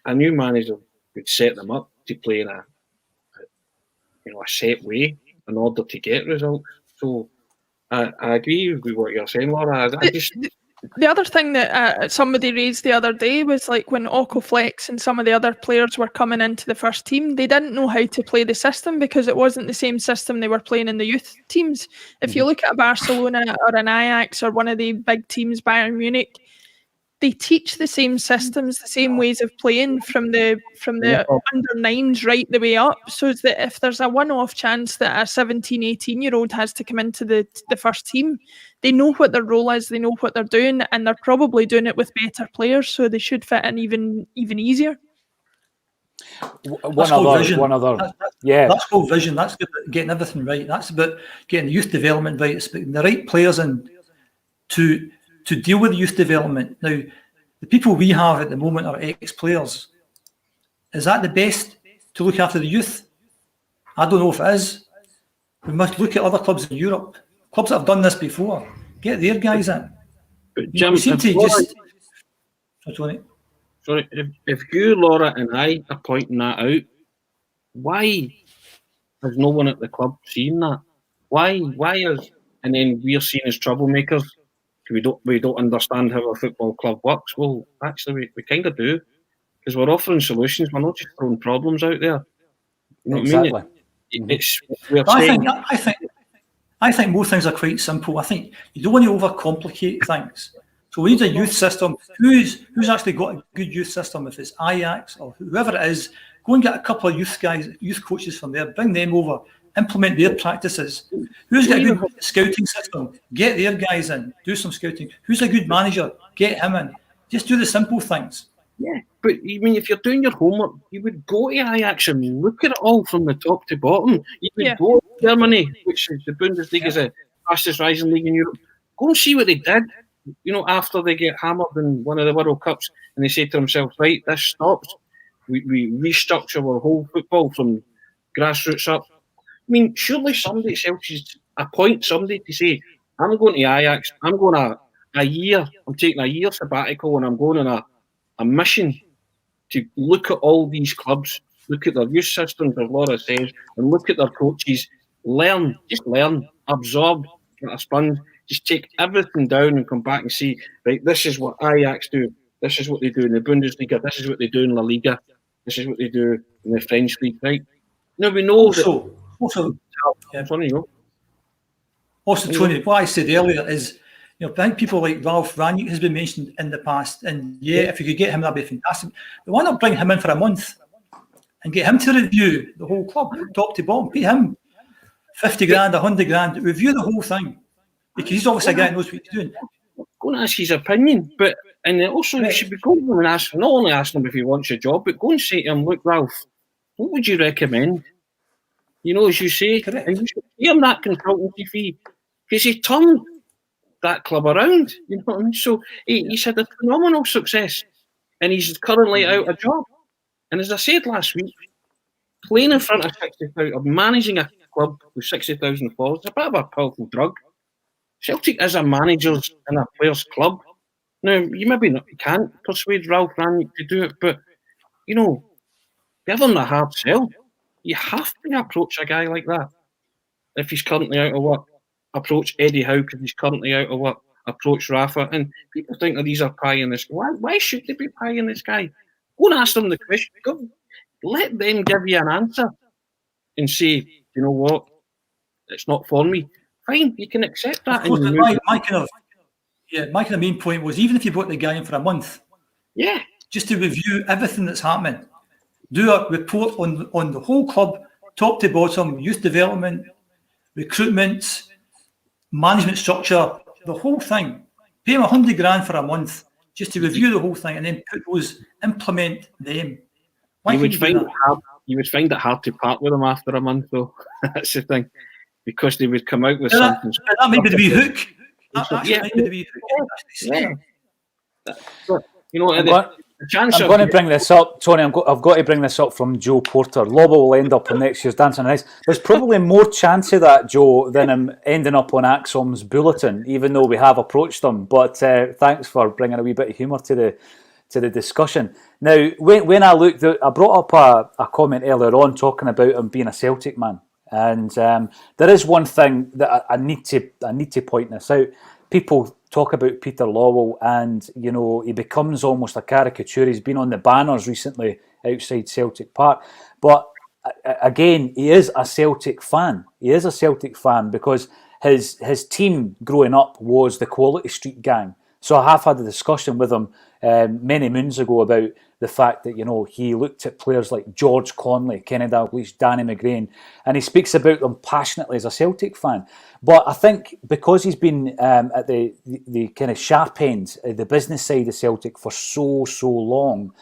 a new manager would set them up to play in a set way in order to get results. So I agree with what you're saying, Laura.
The other thing that somebody raised the other day was like when Okoflex and some of the other players were coming into the first team, they didn't know how to play the system because it wasn't the same system they were playing in the youth teams. If you look at a Barcelona or an Ajax or one of the big teams, Bayern Munich, they teach the same systems, the same ways of playing from the under nines right the way up, so that if there's a one-off chance that a 17, 18-year-old has to come into the first team, they know what their role is, they know what they're doing, and they're probably doing it with better players, so they should fit in even easier.
That's called vision.
Yeah.
That's called vision. That's getting everything right. That's about getting the youth development right. It's putting the right players in to deal with youth development. Now, the people we have at the moment are ex-players. Is that the best to look after the youth? I don't know if it is. We must look at other clubs in Europe. Clubs that have done this before. Get their guys in.
But Jim,
we seem to just...
Sorry, if you, Laura, and I are pointing that out, why has no one at the club seen that? Why is, and then we're seen as troublemakers? We don't understand how a football club works. Well, actually, we kind of do, because we're offering solutions. We're not just throwing problems out there. You know
exactly.
what I mean?
I think most things are quite simple. I think you don't want to overcomplicate things. So we need a youth system. Who's actually got a good youth system? If it's Ajax or whoever it is, go and get a couple of youth coaches from there, bring them over, implement their practices. Who's got a good scouting system? Get their guys in, do some scouting. Who's a good manager? Get him in. Just do the simple things.
Yeah, but I mean, if you're doing your homework, you would go to Ajax and look at it all from the top to bottom. You would go to Germany, which is the Bundesliga is the fastest rising league in Europe. Go and see what they did. You know, after they get hammered in one of the World Cups, and they say to themselves, right, this stops. We restructure our whole football from grassroots up. I mean, surely somebody else should appoint somebody to say, I'm going to Ajax, I'm going a year, I'm taking a year sabbatical, and I'm going on a mission to look at all these clubs, look at their youth systems, as Laura says, and look at their coaches, learn, absorb, get a sponge, just take everything down and come back and see, right, this is what Ajax do, this is what they do in the Bundesliga, this is what they do in La Liga, this is what they do in the French league, right? Now we know
Also, Tony, what I said earlier is, I think people like Ralph Rangnick has been mentioned in the past, and if you could get him, that'd be fantastic. But why not bring him in for a month and get him to review the whole club, top to bottom, pay him 50 grand, 100 grand, review the whole thing, because he's obviously a guy who knows what he's doing.
Go and ask his opinion, but also you should be going to him and ask, not only ask him if he wants a job, but go and say to him, look, Ralph, what would you recommend? You know, as you say, and you should pay him that consultancy fee, because he turned that club around, you know what I mean? So he's had a phenomenal success, and he's currently out of job. And as I said last week, playing in front of 60,000, or managing a club with 60,000 followers, is a bit of a powerful drug. Celtic is a manager's and a player's club. Now, you can't persuade Ralph Rangnick to do it, but, you know, give him the hard sell. You have to approach a guy like that. If he's currently out of work, approach Eddie Howe because he's currently out of work, approach Rafa. And people think that these are pie in this. Why should they be pie in this guy? Go and ask them the question. Let them give you an answer and say, you know what, it's not for me. Fine, you can accept that.
Of course, my kind of main point was, even if you brought the guy in for a month, just to review everything that's happening, do a report on the whole club, top to bottom, youth development, recruitment, management structure, the whole thing. Pay him 100 grand for a month just to review the whole thing, and then implement them.
You would find it hard to part with them after a month, though. That's the thing, because they would come out with something.
That might be the wee hook. Might be the wee hook.
You know,
I'm going to bring this up, Tony. I've got to bring this up from Joe Porter. Lawwell will end up in next year's Dancing on Ice. There's probably more chance of that, Joe, than him ending up on ACSOM's bulletin, even though we have approached them. But thanks for bringing a wee bit of humour to the discussion. Now, when I looked, I brought up a comment earlier on talking about him being a Celtic man, and there is one thing that I need to point this out. People talk about Peter Lawwell, and you know, he becomes almost a caricature. He's been on the banners recently outside Celtic Park, but again, he is a Celtic fan. He is a Celtic fan because his team growing up was the Quality Street Gang. So I have had a discussion with him many moons ago about the fact that, you know, he looked at players like George Conley, Kenny Dalglish, Danny McGrain, and he speaks about them passionately as a Celtic fan. But I think because he's been at the kind of sharp end, the business side of Celtic for so long,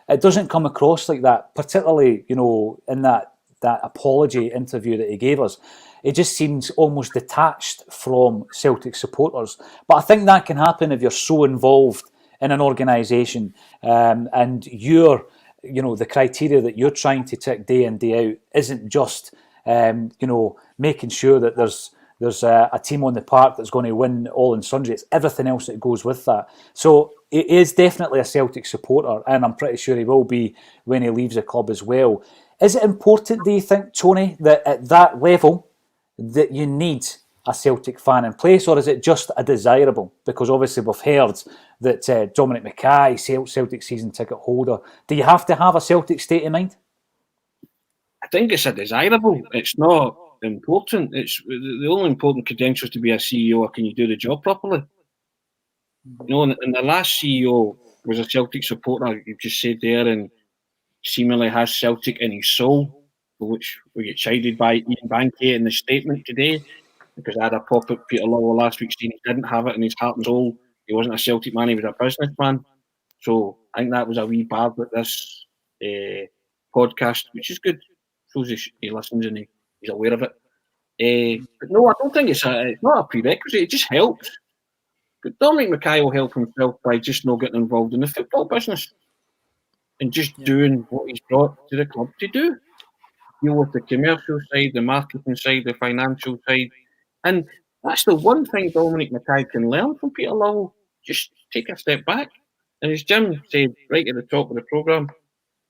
it doesn't come across like that, particularly, you know, in that apology interview that he gave us. It just seems almost detached from Celtic supporters. But I think that can happen if you're so involved in an organisation, and you're, you know, the criteria that you're trying to tick day in, day out isn't just, you know, making sure that there's a team on the park that's going to win all and sundry. It's everything else that goes with that. So he is definitely a Celtic supporter, and I'm pretty sure he will be when he leaves the club as well. Is it important, do you think, Tony, that at that level that you need a Celtic fan in place, or is it just a desirable? Because obviously we've heard that Dominic Mackay, Celtic season ticket holder. Do you have to have a Celtic state of mind?
I think it's a desirable. It's not important. It's the only important credentials to be a CEO, or can you do the job properly? You know, and the last CEO was a Celtic supporter, you just said there, and seemingly has Celtic in his soul, for which we get chided by Ian Banky in the statement today, because I had a pop at Peter Lawwell last week saying he didn't have it in his heart and soul. He wasn't a Celtic man, he was a businessman. So I think that was a wee bad with this podcast, which is good. Shows he listens and he's aware of it. But no, I don't think it's not a prerequisite. It just helps. But Dominic Mackay will help himself by just not getting involved in the football business and just doing what he's brought to the club to do. Deal with the commercial side, the marketing side, the financial side. And that's the one thing Dominic Mackay can learn from Peter Lawwell. Just take a step back. And as Jim said right at the top of the programme,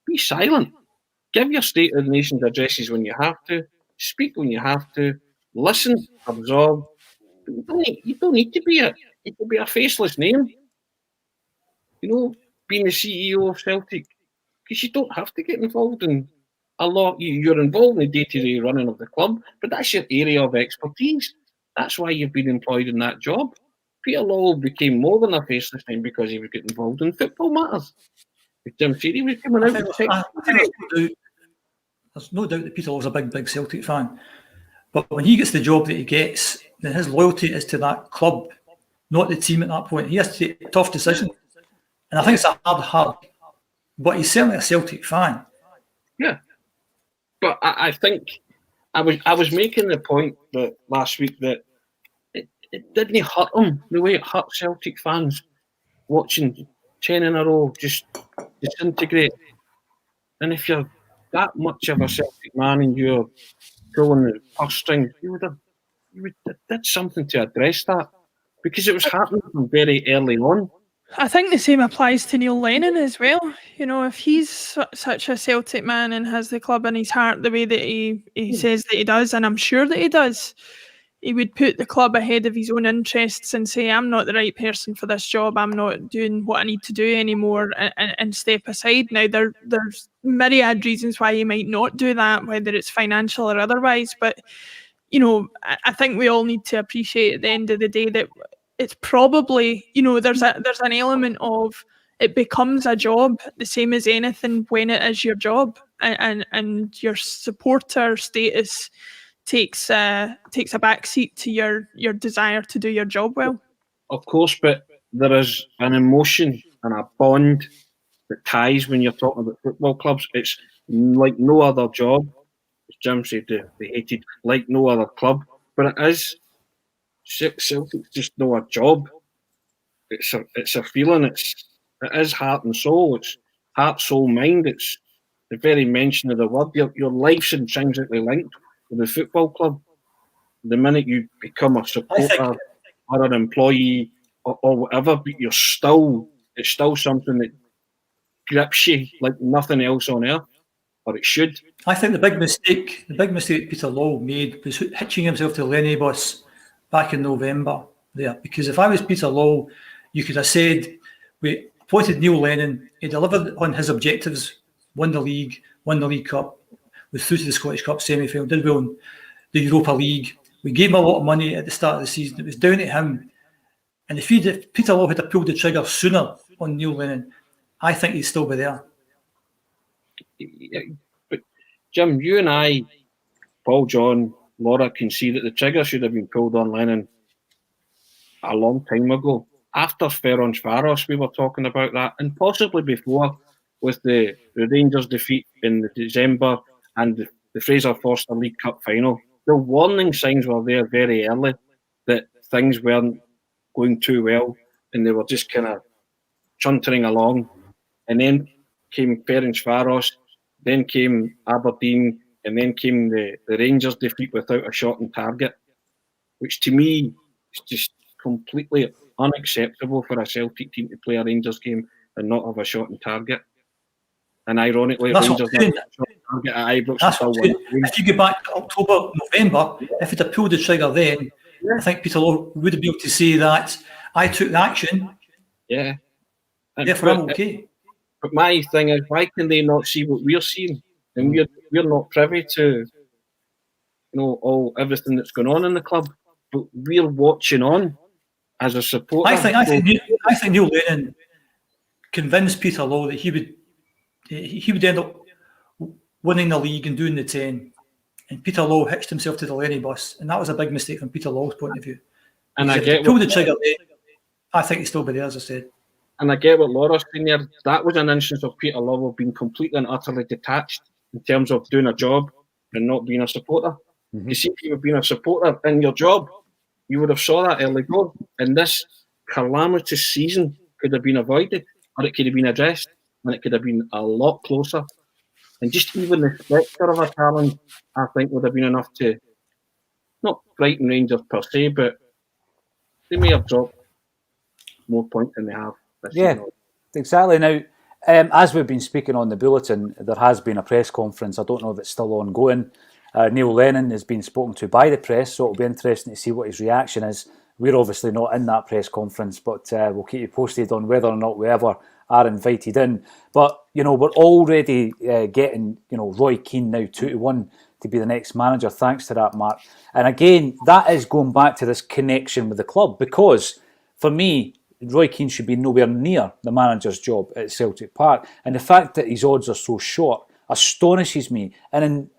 be silent. Give your State of the Nations addresses when you have to. Speak when you have to. Listen, absorb. You don't need to be you can be a faceless name. You know, being the CEO of Celtic. Because you don't have to get involved in a lot. You're involved in the day-to-day running of the club, but that's your area of expertise. That's why you've been employed in that job. Peter Lawwell became more than a faceless name because he was getting involved in football matters. With Jim said, he was coming out with
there's no doubt that Peter Lawwell's a big Celtic fan. But when he gets the job that he gets, then his loyalty is to that club, not the team at that point. He has to take a tough decision. And I think it's a hard. But he's certainly a Celtic fan.
Yeah. But I think I was making the point that last week that it didn't hurt him the way it hurt Celtic fans watching 10 in a row just disintegrate. And if you're that much of a Celtic man and you're pulling the purse strings, you would have did something to address that, because it was happening from very early on.
I think the same applies to Neil Lennon as well. You know, if he's such a Celtic man and has the club in his heart the way that he says that he does, and I'm sure that he does, he would put the club ahead of his own interests and say, I'm not the right person for this job, I'm not doing what I need to do anymore, and step aside. Now, there's myriad reasons why he might not do that, whether it's financial or otherwise, but, you know, I think we all need to appreciate at the end of the day that it's probably, you know, there's an element of it becomes a job, the same as anything when it is your job, and your supporter status takes a backseat to your desire to do your job well.
Of course, but there is an emotion and a bond that ties when you're talking about football clubs. It's like no other job. As Jim said, they hated like no other club, but it is. Celtic's just not a job. It's a feeling. It is heart and soul. It's heart, soul, mind. It's the very mention of the word. Your life's intrinsically linked with the football club. The minute you become a supporter or an employee or whatever, but it's still something that grips you like nothing else on earth, or it should.
I think the big mistake Peter Lawwell made was hitching himself to the Lenny bus back in November there. Because if I was Peter Lawwell, you could have said, we appointed Neil Lennon, he delivered on his objectives, won the League Cup, was through to the Scottish Cup semi-final, did well in the Europa League. We gave him a lot of money at the start of the season. It was down to him. And if Peter Lawwell had pulled the trigger sooner on Neil Lennon, I think he'd still be there.
But Jim, you and I, Paul, John, Laura can see that the trigger should have been pulled on Lennon a long time ago. After Ferencvaros, we were talking about that, and possibly before. with the Rangers defeat in December and the Fraser Forster League Cup final, the warning signs were there very early that things weren't going too well and they were just kind of chuntering along. And then came Ferencváros, then came Aberdeen, and then came the Rangers defeat without a shot on target, which to me is just completely unacceptable for a Celtic team to play a Rangers game and not have a shot on target. And ironically,
That's
Rangers not have a shot on target at Ibrox.
That's what I'm saying. If you go back to October, November, if he'd have pulled the trigger then, I think Peter Law would have been able to say that I took the action.
Yeah. And
therefore, I'm okay.
But my thing is, why can they not see what we're seeing? And we're not privy to, everything that's going on in the club. But we're watching on as a supporter.
I think Neil Lennon convinced Peter Law that he would end up winning the league and doing the 10. And Peter Law hitched himself to the Lenny bus, and that was a big mistake from Peter Law's point of view. And if he pulled the trigger there, I think he'd still be there, as I said.
And I get what Laura's saying there. That was an instance of Peter Lawwell being completely and utterly detached in terms of doing a job and not being a supporter. Mm-hmm. You see, if you were being a supporter in your job, you would have saw that early on. And this calamitous season could have been avoided, or it could have been addressed, and it could have been a lot closer. And just even the spectre of a challenge, I think, would have been enough to not frighten Rangers per se, but they may have dropped more points than they have.
Yeah, exactly. Now, as we've been speaking on the bulletin, there has been a press conference. I don't know if it's still ongoing. Neil Lennon has been spoken to by the press, so it'll be interesting to see what his reaction is. We're obviously not in that press conference, but we'll keep you posted on whether or not we ever are invited in. But, we're already getting, Roy Keane now 2-1 to be the next manager, thanks to that, Mark. And again, that is going back to this connection with the club, because for me, Roy Keane should be nowhere near the manager's job at Celtic Park. And the fact that his odds are so short astonishes me. And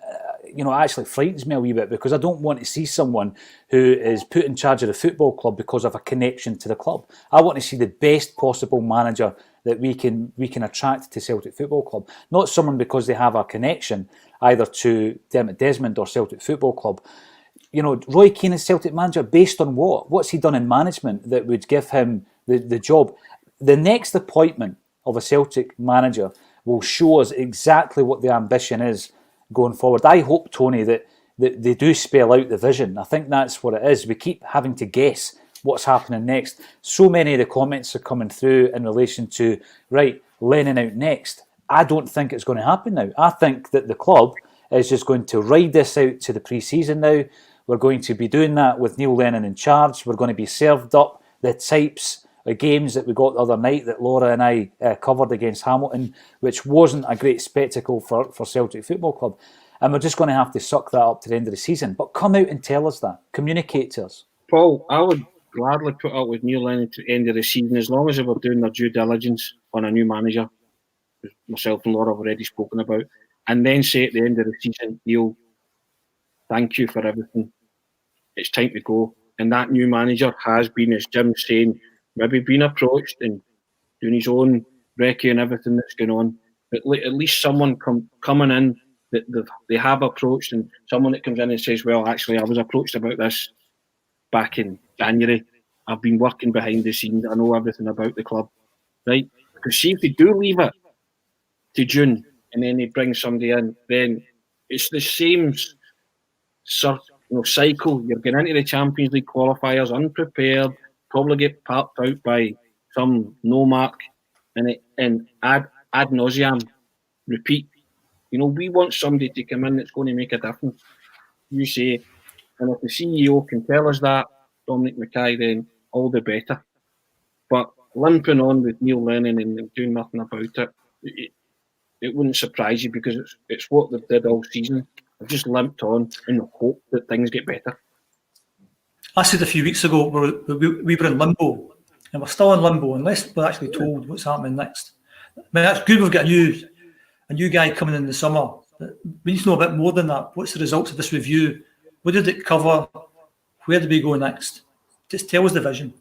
actually frightens me a wee bit, because I don't want to see someone who is put in charge of the football club because of a connection to the club. I want to see the best possible manager that we can attract to Celtic Football Club. Not someone because they have a connection either to Dermot Desmond or Celtic Football Club. Roy Keane is Celtic manager based on what? What's he done in management that would give him the job? The next appointment of a Celtic manager will show us exactly what the ambition is going forward. I hope, Tony, that they do spell out the vision. I think that's what it is. We keep having to guess what's happening next. So many of the comments are coming through in relation to, right, Lennon out next. I don't think it's going to happen now. I think that the club is just going to ride this out to the pre-season now. We're going to be doing that with Neil Lennon in charge. We're going to be served up the types of games that we got the other night that Laura and I covered against Hamilton, which wasn't a great spectacle for Celtic Football Club. And we're just going to have to suck that up to the end of the season. But come out and tell us that. Communicate to us.
Paul, I would gladly put up with Neil Lennon to the end of the season as long as they were doing their due diligence on a new manager, myself and Laura have already spoken about, and then say at the end of the season, Neil, thank you for everything. It's time to go. And that new manager has been, as Jim's saying, maybe been approached and doing his own recce and everything that's going on. But at least someone coming in that they have approached, and someone that comes in and says, well, actually, I was approached about this back in January. I've been working behind the scenes. I know everything about the club. Right? Because see, if they do leave it to June and then they bring somebody in, then it's the same cycle. You're getting into the Champions League qualifiers unprepared, probably get popped out by some no mark, and ad nauseam repeat. We want somebody to come in that's going to make a difference. You say, and if the CEO can tell us that, Dominic Mackay, then all the better. But limping on with Neil Lennon and doing nothing about it, it wouldn't surprise you, because it's what they did all season. They've just limped on in the hope that things get better.
I said a few weeks ago we were in limbo, and we're still in limbo unless we're actually told what's happening next. I mean, that's good. We've got a new guy coming in the summer. We need to know a bit more than that. What's the results of this review? What did it cover? Where do we go next? Just tell us the vision.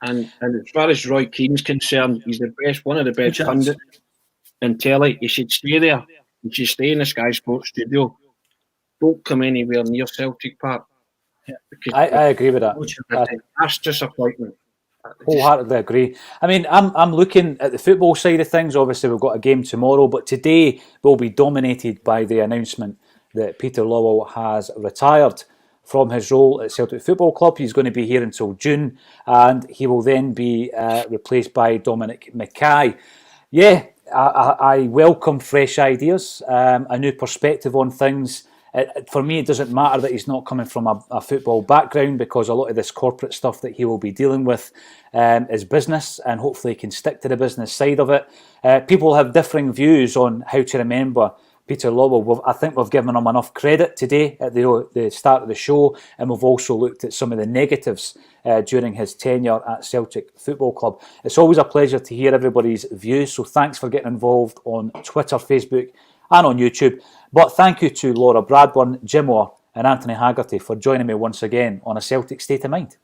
And as far as Roy Keane's concerned, he's one of the best pundits and tell it you should stay there. You should stay in the Sky Sports studio. Don't come anywhere near Celtic Park.
Yeah.
I agree with that.
That's disappointment.
Wholeheartedly agree. I mean, I'm looking at the football side of things. Obviously, we've got a game tomorrow, but today will be dominated by the announcement that Peter Lawwell has retired from his role at Celtic Football Club. He's going to be here until June, and he will then be replaced by Dominic Mackay. Yeah, I welcome fresh ideas, a new perspective on things. For me, it doesn't matter that he's not coming from a football background, because a lot of this corporate stuff that he will be dealing with is business, and hopefully he can stick to the business side of it. People have differing views on how to remember Peter Lawwell. I think we've given him enough credit today at the start of the show, and we've also looked at some of the negatives during his tenure at Celtic Football Club. It's always a pleasure to hear everybody's views, so thanks for getting involved on Twitter, Facebook and on YouTube. But thank you to Laura Bradburn, Jim Orr and Anthony Haggerty for joining me once again on A Celtic State of Mind.